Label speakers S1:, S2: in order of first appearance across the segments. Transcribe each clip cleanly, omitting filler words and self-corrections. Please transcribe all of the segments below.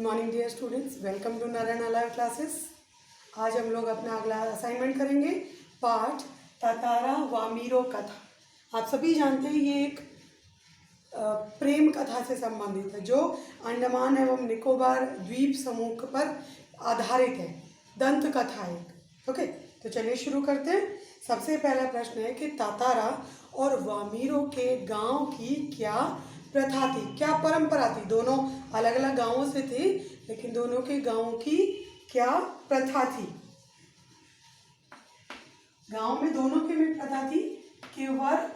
S1: Good morning dear students, welcome to Narayana alive classes. आज हम लोग अपना अगला असाइनमेंट करेंगे, पाठ तातारा वामीरो कथा। आप सभी जानते हैं ये एक प्रेम कथा से संबंधित है जो अंडमान एवं निकोबार द्वीप समूह पर आधारित है, दंत कथा एक। ओके, तो चलिए शुरू करते हैं। सबसे पहला प्रश्न है कि तातारा और वामीरो के गांव की क्या प्रथा थी, क्या परंपरा थी। दोनों अलग अलग गांवों से थे, लेकिन दोनों के गांवों की क्या प्रथा थी। गांव में दोनों के में प्रथा थी कि वर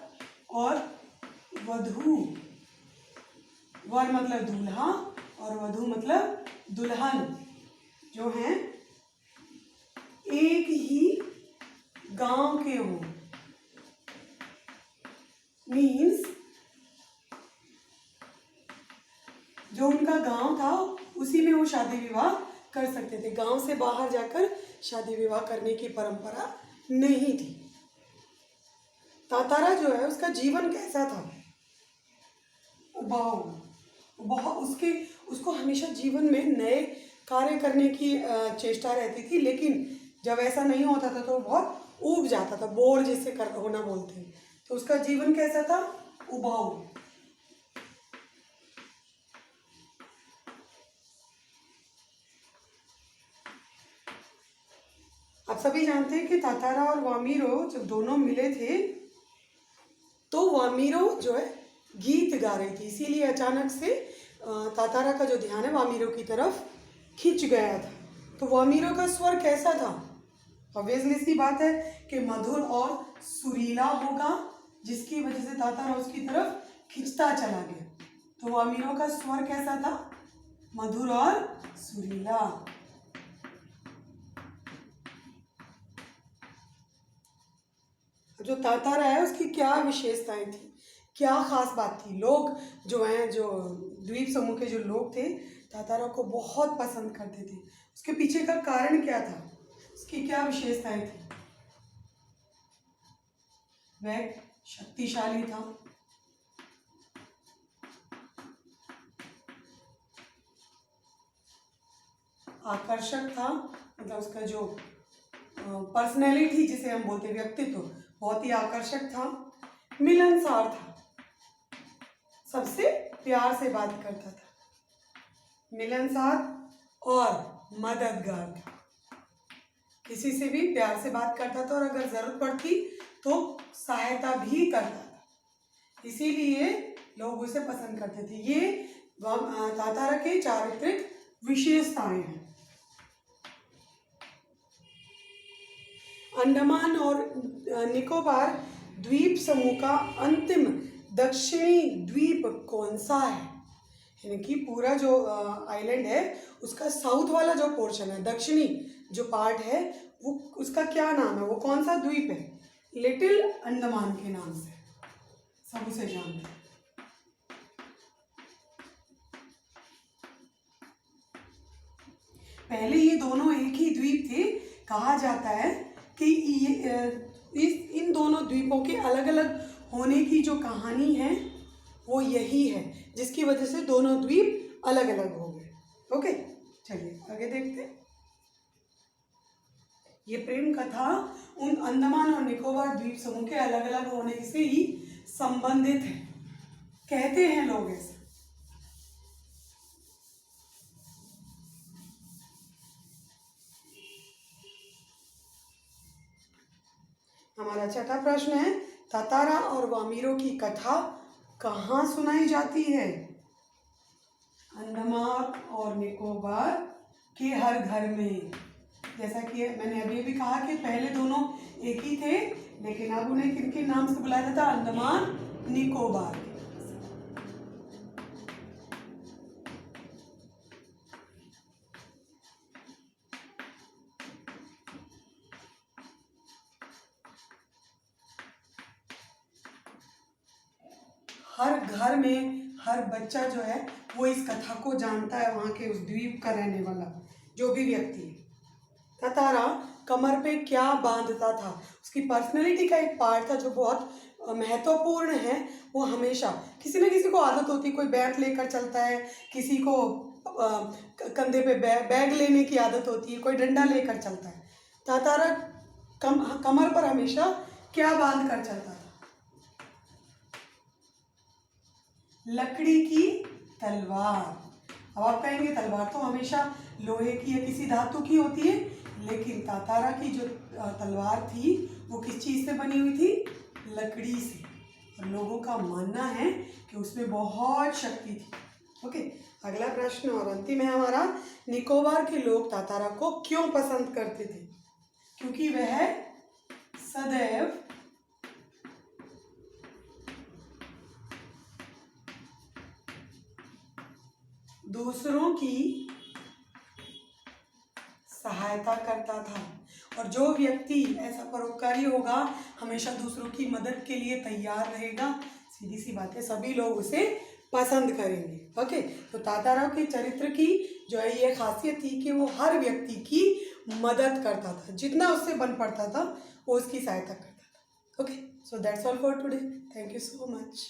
S1: और वधू, वर मतलब दूल्हा और वधू मतलब दुल्हन, जो हैं एक ही गांव के हो। मीन्स जो उनका गांव था उसी में वो शादी विवाह कर सकते थे। गांव से बाहर जाकर शादी विवाह करने की परंपरा नहीं थी। तातारा जो है उसका जीवन कैसा था, बहुत उसको हमेशा जीवन में नए कार्य करने की चेष्टा रहती थी, लेकिन जब ऐसा नहीं होता था तो वो बहुत ऊब जाता था, बोर जिसे होना बोलते हैं। तो उसका जीवन कैसा था, उबाऊ। आप सभी जानते हैं कि तातारा और वामीरो जब दोनों मिले थे तो वामीरो जो है गीत गा रही थी, इसीलिए अचानक से तातारा का जो ध्यान है वामीरो की तरफ खिंच गया था। तो वामीरो का स्वर कैसा था, ऑब्वियसली सी बात है कि मधुर और सुरीला होगा, जिसकी वजह से तातारा उसकी तरफ खिंचता चला गया। तो वामीरो का स्वर कैसा था, मधुर और सुरीला। जो तातारा है उसकी क्या विशेषताएं थी, क्या खास बात थी। लोग जो हैं, जो द्वीप समूह के जो लोग थे, तातारा को बहुत पसंद करते थे। उसके पीछे का कारण क्या था, उसकी क्या विशेषताएं थी। वह शक्तिशाली था, आकर्षक था, मतलब उसका जो पर्सनैलिटी जिसे हम बोलते, व्यक्तित्व बहुत ही आकर्षक था। मिलनसार था, सबसे प्यार से बात करता था। मिलनसार और मददगार था, किसी से भी प्यार से बात करता था और अगर जरूरत पड़ती तो सहायता भी करता था, इसीलिए लोग उसे पसंद करते थे। ये तातारा के चारित्रिक विशेषताएं हैं। अंडमान और निकोबार द्वीप समूह का अंतिम दक्षिणी द्वीप कौन सा है, यानी कि पूरा जो आइलैंड है उसका साउथ वाला जो पोर्शन है, दक्षिणी जो पार्ट है, वो उसका क्या नाम है, वो कौन सा द्वीप है। लिटिल अंडमान के नाम से सब उसे जानते हैं। पहले ये दोनों एक ही द्वीप थे। कहा जाता है कि इन दोनों द्वीपों के अलग अलग होने की जो कहानी है वो यही है, जिसकी वजह से दोनों द्वीप अलग अलग हो गए। ओके, चलिए आगे देखते हैं। ये प्रेम कथा उन अंडमान और निकोबार द्वीप समूह के अलग अलग होने से ही संबंधित है, कहते हैं लोग ऐसे। हमारा छठा प्रश्न है, तातारा और वामीरो की कथा कहाँ सुनाई जाती है। अंडमान और निकोबार के हर घर में। जैसा कि मैंने अभी भी कहा कि पहले दोनों एक ही थे, लेकिन अब उन्हें किन के नाम से बुलाया जाता, अंडमान निकोबार। हर घर में हर बच्चा जो है वो इस कथा को जानता है, वहाँ के उस द्वीप का रहने वाला जो भी व्यक्ति है। तातारा कमर पे क्या बांधता था, उसकी पर्सनैलिटी का एक पार्ट था जो बहुत महत्वपूर्ण है वो हमेशा किसी न किसी को आदत होती है, कोई बैग लेकर चलता है, किसी को कंधे पे बैग लेने की आदत होती है, कोई डंडा लेकर चलता है। तातारा कमर पर हमेशा क्या बांध कर चलता था? लकड़ी की तलवार। अब आप कहेंगे तलवार तो हमेशा लोहे की या किसी धातु की होती है, लेकिन तातारा की जो तलवार थी वो किस चीज़ से बनी हुई थी? लकड़ी से। और लोगों का मानना है कि उसमें बहुत शक्ति थी। ओके, अगला प्रश्न और अंतिम है हमारा, निकोबार के लोग तातारा को क्यों पसंद करते थे? क्योंकि वह सदैव दूसरों की सहायता करता था, और जो व्यक्ति ऐसा परोपकारी होगा, हमेशा दूसरों की मदद के लिए तैयार रहेगा, सीधी सी बात है सभी लोग उसे पसंद करेंगे। ओके, तो ताताराव के चरित्र की जो है ये खासियत थी कि वो हर व्यक्ति की मदद करता था, जितना उससे बन पड़ता था वो उसकी सहायता करता था। Okay, so that's all for today. Thank you so much.